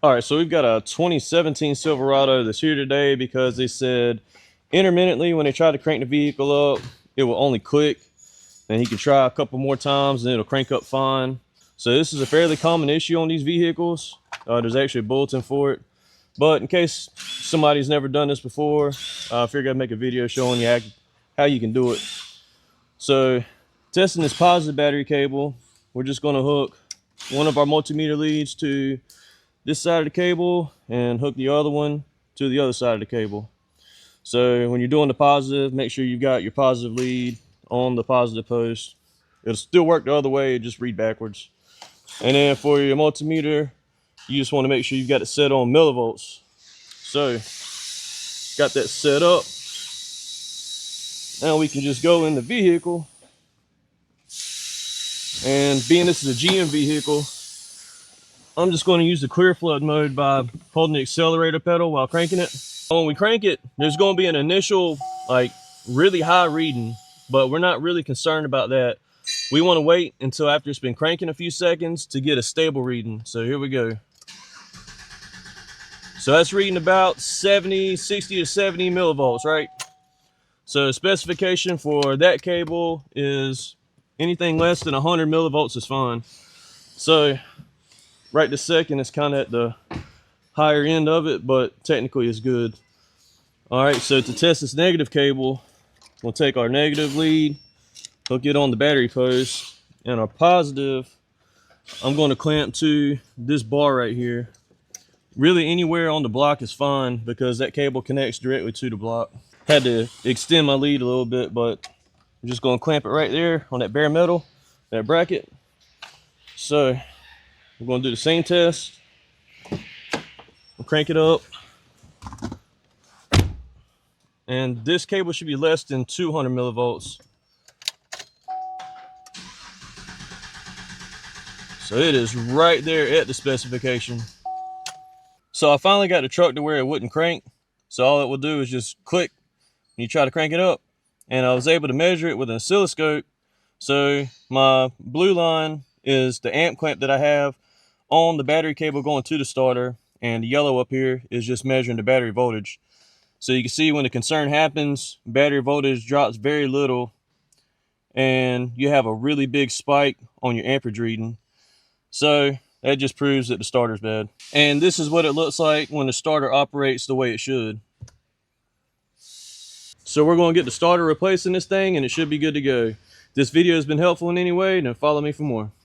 All right, so we've got a 2017 Silverado that's here today because they said intermittently when they try to crank the vehicle up, it will only click, and he can try a couple more times and it'll crank up fine. So this is a fairly common issue on these vehicles. There's actually a bulletin for it, but in case somebody's never done this before, I figured I'd make a video showing you how you can do it. So testing this positive battery cable, we're just going to hook one of our multimeter leads to this side of the cable and hook the other one to the other side of the cable. So when you're doing the positive, make sure you've got your positive lead on the positive post. It'll still work the other way, just read backwards. And then for your multimeter, you just want to make sure you've got it set on millivolts. So got that set up. Now we can just go in the vehicle, and being this is a GM vehicle, I'm just going to use the clear flood mode by holding the accelerator pedal while cranking it. When we crank it, there's going to be an initial like really high reading, but we're not really concerned about that. We want to wait until after it's been cranking a few seconds to get a stable reading. So here we go. So that's reading about 60 to 70 millivolts, right? So the specification for that cable is anything less than 100 millivolts is fine. So right this second, it's kind of at the higher end of it, but technically it's good. All right, so to test this negative cable, we'll take our negative lead, hook it on the battery post, and our positive, I'm going to clamp to this bar right here. Really anywhere on the block is fine because that cable connects directly to the block. Had to extend my lead a little bit, but I'm just going to clamp it right there on that bare metal, that bracket. So we're going to do the same test. We'll crank it up. And this cable should be less than 200 millivolts. So it is right there at the specification. So I finally got the truck to where it wouldn't crank. So all it will do is just click when you try to crank it up. And I was able to measure it with an oscilloscope. So my blue line is the amp clamp that I have on the battery cable going to the starter, and the yellow up here is just measuring the battery voltage. So you can see when the concern happens, battery voltage drops very little, and you have a really big spike on your amperage reading. So that just proves that the starter's bad. And this is what it looks like when the starter operates the way it should. So we're going to get the starter replaced in this thing, and it should be good to go. If this video has been helpful in any way, then follow me for more.